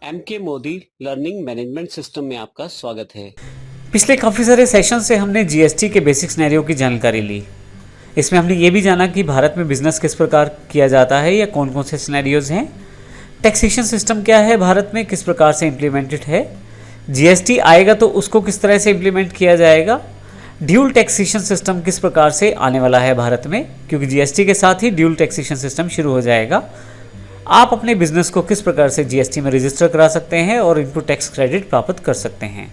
MK Modi learning management system में आपका स्वागत है। पिछले काफ़ी सारे सेशन से हमने जीएसटी के बेसिक सिनेरियो की जानकारी ली। इसमें हमने ये भी जाना कि भारत में बिजनेस किस प्रकार किया जाता है या कौन कौन से सिनेरियोज हैं, टैक्सेशन सिस्टम क्या है भारत में, किस प्रकार से इम्प्लीमेंटेड है, जीएसटी आएगा तो उसको किस तरह से इम्प्लीमेंट किया जाएगा, ड्यूल टैक्सेशन सिस्टम किस प्रकार से आने वाला है भारत में, क्योंकि जीएसटी के साथ ही ड्यूल टैक्सेशन सिस्टम शुरू हो जाएगा। आप अपने बिजनेस को किस प्रकार से जीएसटी में रजिस्टर करा सकते हैं और इनपुट टैक्स क्रेडिट प्राप्त कर सकते हैं,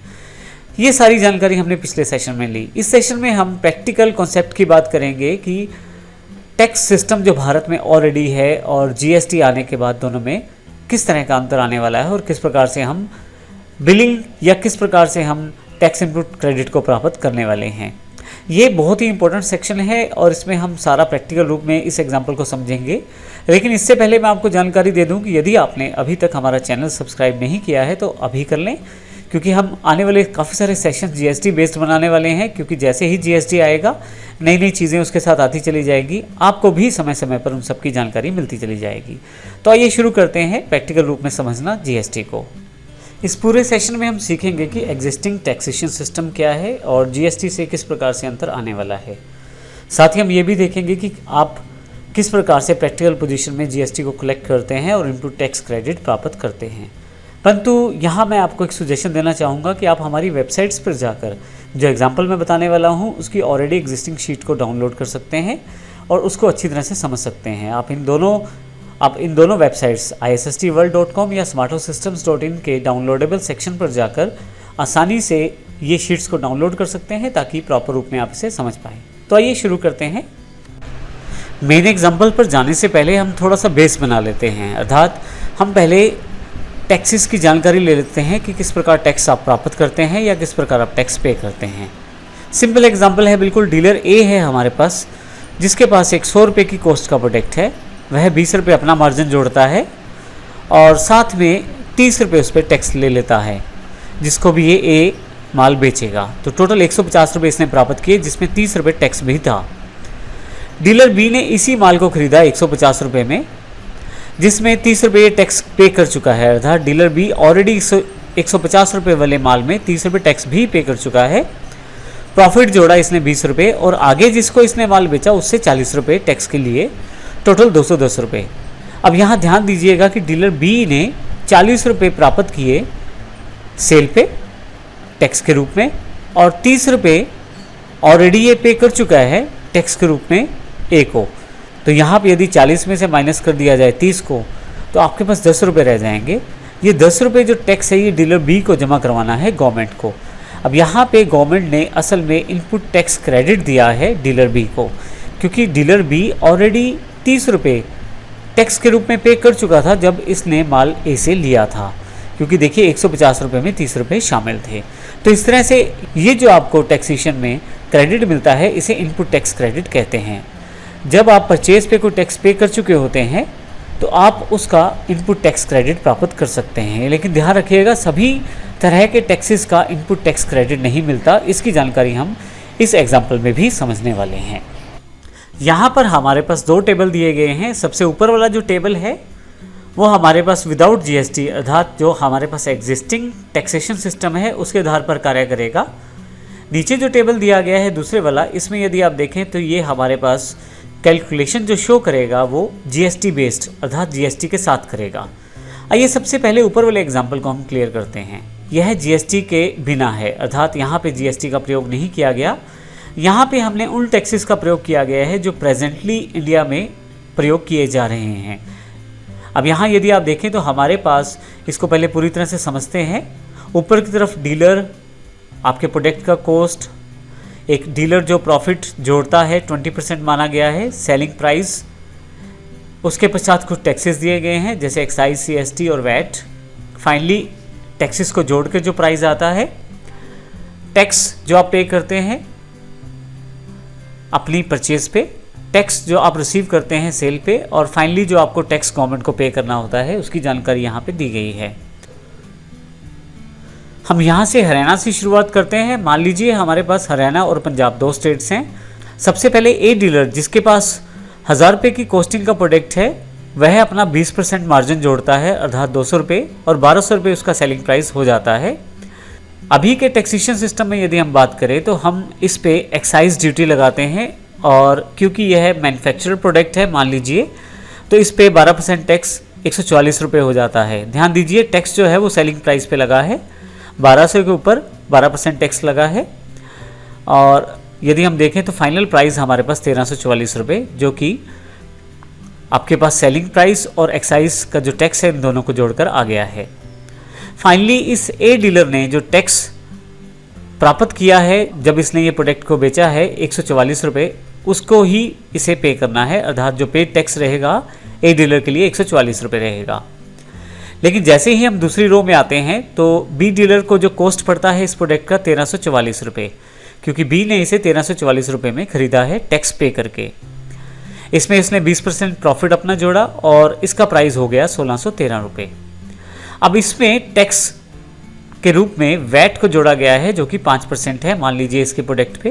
ये सारी जानकारी हमने पिछले सेशन में ली। इस सेशन में हम प्रैक्टिकल कॉन्सेप्ट की बात करेंगे कि टैक्स सिस्टम जो भारत में ऑलरेडी है और जीएसटी आने के बाद दोनों में किस तरह का अंतर आने वाला है और किस प्रकार से हम बिलिंग या किस प्रकार से हम टैक्स इनपुट क्रेडिट को प्राप्त करने वाले हैं। ये बहुत ही इंपॉर्टेंट सेक्शन है और इसमें हम सारा प्रैक्टिकल रूप में इस एग्जाम्पल को समझेंगे। लेकिन इससे पहले मैं आपको जानकारी दे दूं कि यदि आपने अभी तक हमारा चैनल सब्सक्राइब नहीं किया है तो अभी कर लें, क्योंकि हम आने वाले काफ़ी सारे सेशन जीएसटी बेस्ड बनाने वाले हैं। क्योंकि जैसे ही जीएसटी आएगा नई नई चीज़ें उसके साथ आती चली जाएगी, आपको भी समय समय पर उन सब की जानकारी मिलती चली जाएगी। तो आइए शुरू करते हैं प्रैक्टिकल रूप में समझना जीएसटी को। इस पूरे सेशन में हम सीखेंगे कि एग्जिस्टिंग टैक्सेशन सिस्टम क्या है और जीएसटी से किस प्रकार से अंतर आने वाला है। साथ ही हम ये भी देखेंगे कि आप किस प्रकार से प्रैक्टिकल पोजीशन में जीएसटी को कलेक्ट करते हैं और इनपुट टैक्स क्रेडिट प्राप्त करते हैं। परंतु यहाँ मैं आपको एक सुजेशन देना चाहूँगा कि आप हमारी वेबसाइट्स पर जाकर जो एग्जाम्पल मैं बताने वाला हूँ उसकी ऑलरेडी एग्जिस्टिंग शीट को डाउनलोड कर सकते हैं और उसको अच्छी तरह से समझ सकते हैं। आप इन दोनों वेबसाइट्स issstworld.com या smartosystems.in के डाउनलोडेबल सेक्शन पर जाकर आसानी से ये शीट्स को डाउनलोड कर सकते हैं ताकि प्रॉपर रूप में आप इसे समझ पाएँ। तो आइए शुरू करते हैं। मेन एग्जाम्पल पर जाने से पहले हम थोड़ा सा बेस बना लेते हैं, अर्थात हम पहले टैक्सेस की जानकारी ले लेते हैं कि किस प्रकार टैक्स आप प्राप्त करते हैं या किस प्रकार आप टैक्स पे करते हैं। सिंपल एग्जांपल है, बिल्कुल डीलर ए है हमारे पास, जिसके पास एक 100 रुपये की कॉस्ट का प्रोडक्ट है। वह 20 रुपये अपना मार्जिन जोड़ता है और साथ में 30 रुपये उस पर टैक्स ले लेता है, जिसको भी ये ए माल बेचेगा। तो टोटल 150 रुपये इसने प्राप्त किए, जिसमें 30 रुपये टैक्स भी था। डीलर बी ने इसी माल को खरीदा 150 रुपये में, जिसमें 30 रुपये टैक्स पे कर चुका है। अर्थात डीलर बी ऑलरेडी 150 रुपये वाले माल में 30 रुपये टैक्स भी पे कर चुका है। प्रॉफिट जोड़ा इसने 20 रुपये और आगे जिसको इसने माल बेचा उससे 40 रुपये टैक्स के लिए, टोटल 210 रुपये। अब यहाँ ध्यान दीजिएगा कि डीलर बी ने 40 रुपये प्राप्त किए सेल पे टैक्स के रूप में और 30 रुपये ऑलरेडी ये पे कर चुका है टैक्स के रूप में ए को। तो यहाँ पे यदि 40 में से माइनस कर दिया जाए 30 को, तो आपके पास 10 रुपये रह जाएंगे। ये 10 रुपये जो टैक्स है ये डीलर बी को जमा करवाना है गवर्नमेंट को। अब यहाँ पे गवर्नमेंट ने असल में इनपुट टैक्स क्रेडिट दिया है डीलर बी को, क्योंकि डीलर बी ऑलरेडी 30 रुपये टैक्स के रूप में पे कर चुका था जब इसने माल ए से लिया था, क्योंकि देखिए 150 रुपये में 30 रुपये शामिल थे। तो इस तरह से ये जो आपको टैक्सेशन में क्रेडिट मिलता है इसे इनपुट टैक्स क्रेडिट कहते हैं। जब आप परचेज पे कोई टैक्स पे कर चुके होते हैं तो आप उसका इनपुट टैक्स क्रेडिट प्राप्त कर सकते हैं। लेकिन ध्यान रखिएगा, सभी तरह के टैक्सेस का इनपुट टैक्स क्रेडिट नहीं मिलता। इसकी जानकारी हम इस एग्जाम्पल में भी समझने वाले हैं। यहाँ पर हमारे पास 2 टेबल दिए गए हैं। सबसे ऊपर वाला जो टेबल है वो हमारे पास विदाउट जीएसटी, अर्थात जो हमारे पास एग्जिस्टिंग टैक्सेशन सिस्टम है उसके आधार पर कार्य करेगा। नीचे जो टेबल दिया गया है दूसरे वाला, इसमें यदि आप देखें तो ये हमारे पास कैलकुलेशन जो शो करेगा वो जीएसटी बेस्ड, अर्थात जीएसटी के साथ करेगा। आइए सबसे पहले ऊपर वाले एग्जाम्पल को हम क्लियर करते हैं। यह जीएसटी के बिना है, अर्थात यहाँ पे जीएसटी का प्रयोग नहीं किया गया। यहाँ पे हमने उन टैक्सेस का प्रयोग किया गया है जो प्रेजेंटली इंडिया में प्रयोग किए जा रहे हैं। अब यहाँ यदि आप देखें तो हमारे पास, इसको पहले पूरी तरह से समझते हैं। ऊपर की तरफ डीलर आपके प्रोडक्ट का कॉस्ट, एक डीलर जो प्रॉफिट जोड़ता है 20% माना गया है सेलिंग प्राइस, उसके पश्चात कुछ टैक्सेस दिए गए हैं जैसे एक्साइज, सीएसटी और वैट। फाइनली टैक्सेस को जोड़ के जो प्राइस आता है, टैक्स जो आप पे करते हैं अपनी परचेज पे, टैक्स जो आप रिसीव करते हैं सेल पे, और फाइनली जो आपको टैक्स गवर्नमेंट को पे करना होता है उसकी जानकारी यहाँ पे दी गई है। हम यहाँ से हरियाणा से शुरुआत करते हैं। मान लीजिए हमारे पास हरियाणा और पंजाब 2 स्टेट्स हैं। सबसे पहले ए डीलर जिसके पास 1000 रुपये की कॉस्टिंग का प्रोडक्ट है वह अपना 20% मार्जिन जोड़ता है, अर्थात 200 रुपये, और 1200 रुपये उसका सेलिंग प्राइस हो जाता है। अभी के टैक्सेशन सिस्टम में यदि हम बात करें तो हम इस पे एक्साइज ड्यूटी लगाते हैं, और क्योंकि यह मैन्युफैक्चरर प्रोडक्ट है मान लीजिए, तो इस पे 12% टैक्स 144 रुपये हो जाता है। ध्यान दीजिए टैक्स जो है वो सेलिंग प्राइस पे लगा है, 1200 के ऊपर 12% टैक्स लगा है, और यदि हम देखें तो फाइनल प्राइस हमारे पास 1344 रुपये, जो कि आपके पास सेलिंग प्राइस और एक्साइज का जो टैक्स है इन दोनों को जोड़कर आ गया है। फाइनली इस ए डीलर ने जो टैक्स प्राप्त किया है जब इसने ये प्रोडक्ट को बेचा है 144 रुपये, उसको ही इसे पे करना है, अर्थात जो पे टैक्स रहेगा ए डीलर के लिए 144 रुपये रहेगा। लेकिन जैसे ही हम दूसरी रो में आते हैं तो बी डीलर को जो कॉस्ट पड़ता है इस प्रोडक्ट का 1344 रुपये, क्योंकि बी ने इसे 1344 रुपये में खरीदा है टैक्स पे करके। इसमें इसने 20% प्रॉफिट अपना जोड़ा और इसका प्राइस हो गया 1613 रुपये। अब इसमें टैक्स के रूप में वैट को जोड़ा गया है जो कि 5% है मान लीजिए इसके प्रोडक्ट पे,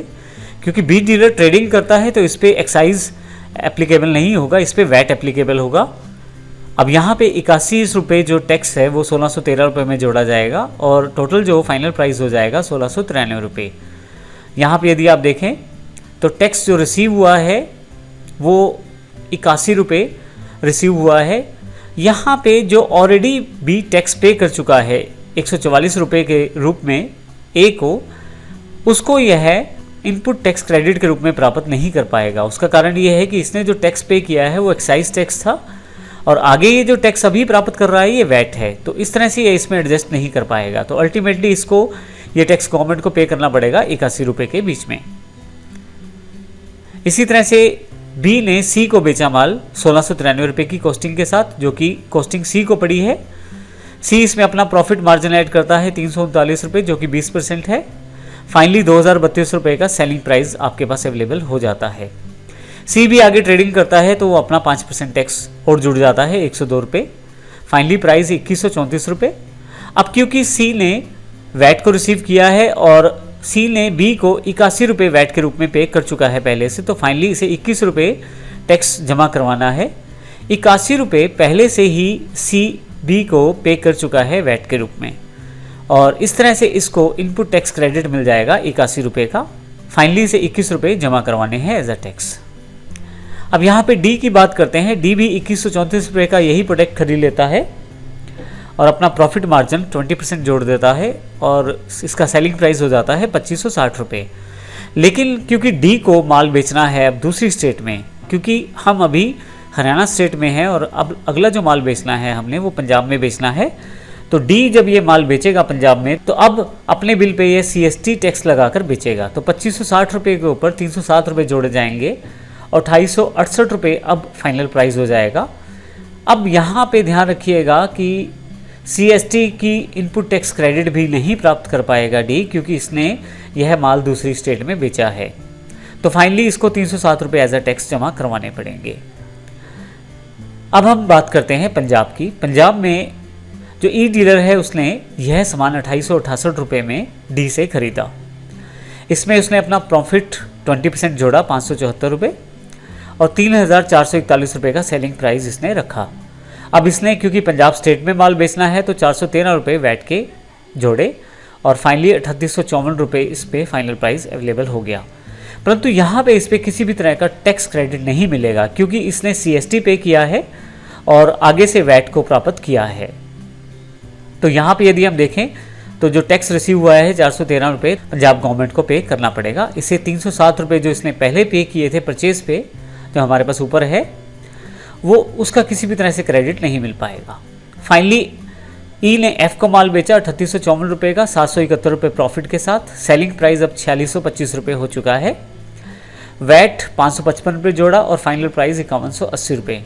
क्योंकि बी डीलर ट्रेडिंग करता है तो इस पर एक्साइज एप्लीकेबल नहीं होगा, इस पर वैट एप्लीकेबल होगा। अब यहाँ पे 81 रुपये जो टैक्स है वो 1613 रुपये में जोड़ा जाएगा और टोटल जो फाइनल प्राइस हो जाएगा 1693 रुपये। यहाँ पे यदि आप देखें तो टैक्स जो रिसीव हुआ है वो 81 रुपये रिसीव हुआ है। यहाँ पे जो ऑलरेडी बी टैक्स पे कर चुका है 144 रुपये के रूप में ए को, उसको यह इनपुट टैक्स क्रेडिट के रूप में प्राप्त नहीं कर पाएगा। उसका कारण यह है कि इसने जो टैक्स पे किया है वो एक्साइज टैक्स था और आगे ये जो टैक्स अभी प्राप्त कर रहा है ये वैट है, तो इस तरह से ये इसमें एडजस्ट नहीं कर पाएगा। तो अल्टीमेटली इसको ये टैक्स गवर्नमेंट को पे करना पड़ेगा 81 रुपये के बीच में। इसी तरह से बी ने सी को बेचा माल 1693 रुपये की कॉस्टिंग के साथ, जो कि कॉस्टिंग सी को पड़ी है। सी इसमें अपना प्रॉफिट मार्जिन ऐड करता है 339 रुपये, जो कि 20% है। फाइनली 2032 रुपये का सेलिंग प्राइस आपके पास अवेलेबल हो जाता है। सी भी आगे ट्रेडिंग करता है तो वो अपना 5% टैक्स और जुड़ जाता है 102 रुपये। फाइनली प्राइस 2134 रुपये। अब क्योंकि सी ने वैट को रिसीव किया है और सी ने बी को 81 रुपये वैट के रूप में पे कर चुका है पहले से, तो फाइनली इसे 21 रुपये टैक्स जमा करवाना है। 81 रुपये पहले से ही सी बी को पे कर चुका है वैट के रूप में, और इस तरह से इसको इनपुट टैक्स क्रेडिट मिल जाएगा 81 रुपये का। फाइनली इसे 21 रुपये जमा करवाने हैं एज अ टैक्स। अब यहाँ पे डी की बात करते हैं। डी भी 2134 रुपये का यही प्रोडक्ट खरीद लेता है और अपना प्रॉफिट मार्जिन 20% जोड़ देता है और इसका सेलिंग प्राइस हो जाता है 2560 रुपये। लेकिन क्योंकि डी को माल बेचना है अब दूसरी स्टेट में, क्योंकि हम अभी हरियाणा स्टेट में हैं और अब अगला जो माल बेचना है हमने वो पंजाब में बेचना है, तो डी जब ये माल बेचेगा पंजाब में तो अब अपने बिल पे ये CST टैक्स लगाकर बेचेगा। तो 2560 रुपये के ऊपर 307 रुपये जोड़े जाएंगे और 2868 रुपये अब फाइनल प्राइस हो जाएगा। अब यहाँ पे ध्यान रखिएगा कि CST की इनपुट टैक्स क्रेडिट भी नहीं प्राप्त कर पाएगा डी, क्योंकि इसने यह माल दूसरी स्टेट में बेचा है। तो फाइनली इसको 307 रुपये एज अ टैक्स जमा करवाने पड़ेंगे। अब हम बात करते हैं पंजाब की। पंजाब में जो ई डीलर है उसने यह सामान 2868 रुपये में डी से खरीदा। इसमें उसने अपना प्रॉफिट 20% जोड़ा 574 रुपये और 3441 रुपये का सेलिंग प्राइस इसने रखा। अब इसने क्योंकि पंजाब स्टेट में माल बेचना है तो 413 रुपये वैट के जोड़े और फाइनली 3854 रुपये इस पे फाइनल प्राइस अवेलेबल हो गया। परंतु यहाँ पे इस पर किसी भी तरह का टैक्स क्रेडिट नहीं मिलेगा, क्योंकि इसने CST पे किया है और आगे से वैट को प्राप्त किया है। तो यहाँ पे यदि हम देखें तो जो टैक्स रिसीव हुआ है 413 रुपये पंजाब गवर्नमेंट को पे करना पड़ेगा। इसे 307 रुपये जो इसने पहले पे किए थे परचेज पे, जो हमारे पास ऊपर है, वो उसका किसी भी तरह से क्रेडिट नहीं मिल पाएगा। फाइनली ई ने एफ को माल बेचा 3854 रुपये का 771 रुपये प्रॉफिट के साथ। सेलिंग प्राइस अब 4625 रुपये हो चुका है। वैट 555 रुपये जोड़ा और फाइनल प्राइस 5180 रुपये।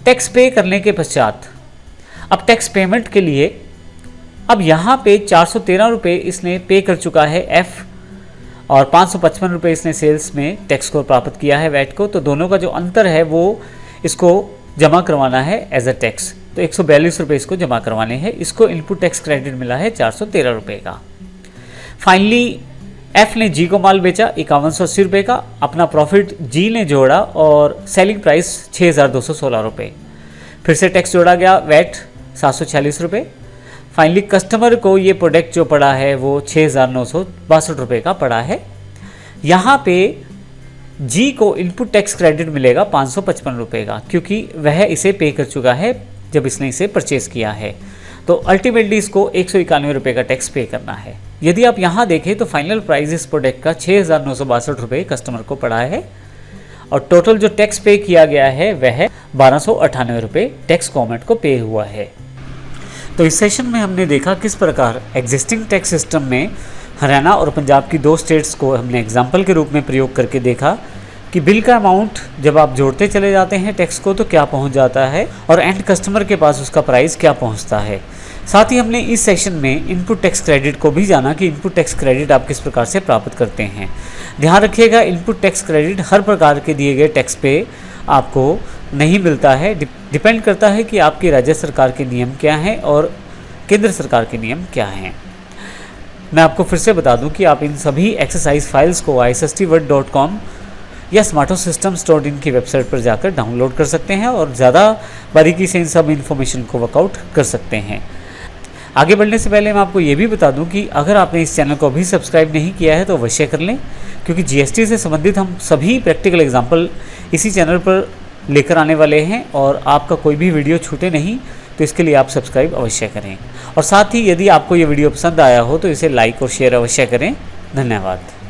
टैक्स पे करने के पश्चात अब टैक्स पेमेंट के लिए अब यहाँ पे 413 रुपये इसने पे कर चुका है एफ और 555 रुपये इसने सेल्स में टैक्स को प्राप्त किया है वैट को। तो दोनों का जो अंतर है वो इसको जमा करवाना है एज अ टैक्स। तो 142 रुपये इसको जमा करवाने हैं। इसको इनपुट टैक्स क्रेडिट मिला है 413 रुपये का। फाइनली एफ ने जी को माल बेचा 5180 रुपये का। अपना प्रॉफिट जी ने जोड़ा और सेलिंग प्राइस 6216 रुपये। फिर से टैक्स जोड़ा गया, वैट 746 रुपये। फाइनली कस्टमर को ये प्रोडक्ट जो पड़ा है वो 6,962 रुपये का पड़ा है। यहाँ पे जी को इनपुट टैक्स क्रेडिट मिलेगा 555 रुपये का, क्योंकि वह इसे पे कर चुका है जब इसने इसे परचेज़ किया है। तो अल्टीमेटली इसको 191 रुपये का टैक्स पे करना है। यदि आप यहाँ देखें तो फाइनल प्राइस इस प्रोडक्ट का 6,962 रुपये कस्टमर को पड़ा है और टोटल जो टैक्स पे किया गया है वह 1,298 रुपये टैक्स गवर्नमेंट को पे हुआ है। तो इस सेशन में हमने देखा किस प्रकार एग्जिस्टिंग टैक्स सिस्टम में हरियाणा और पंजाब की 2 स्टेट्स को हमने एग्जाम्पल के रूप में प्रयोग करके देखा कि बिल का अमाउंट जब आप जोड़ते चले जाते हैं टैक्स को तो क्या पहुंच जाता है और एंड कस्टमर के पास उसका प्राइस क्या पहुंचता है। साथ ही हमने इस सेशन में इनपुट टैक्स क्रेडिट को भी जाना कि इनपुट टैक्स क्रेडिट आप किस प्रकार से प्राप्त करते हैं। ध्यान रखिएगा, इनपुट टैक्स क्रेडिट हर प्रकार के दिए गए टैक्स पे आपको नहीं मिलता है। डिपेंड करता है कि आपकी राज्य सरकार के नियम क्या हैं और केंद्र सरकार के नियम क्या हैं। मैं आपको फिर से बता दूं कि आप इन सभी एक्सरसाइज फाइल्स को isstword.com या smartosystem.in की वेबसाइट पर जाकर डाउनलोड कर सकते हैं और ज़्यादा बारीकी से इन सब इन्फॉर्मेशन को वर्कआउट कर सकते हैं। आगे बढ़ने से पहले मैं आपको ये भी बता दूं कि अगर आपने इस चैनल को अभी सब्सक्राइब नहीं किया है तो अवश्य कर लें, क्योंकि जीएसटी से संबंधित हम सभी प्रैक्टिकल एग्जाम्पल इसी चैनल पर लेकर आने वाले हैं और आपका कोई भी वीडियो छूटे नहीं, तो इसके लिए आप सब्सक्राइब अवश्य करें। और साथ ही यदि आपको ये वीडियो पसंद आया हो तो इसे लाइक और शेयर अवश्य करें। धन्यवाद।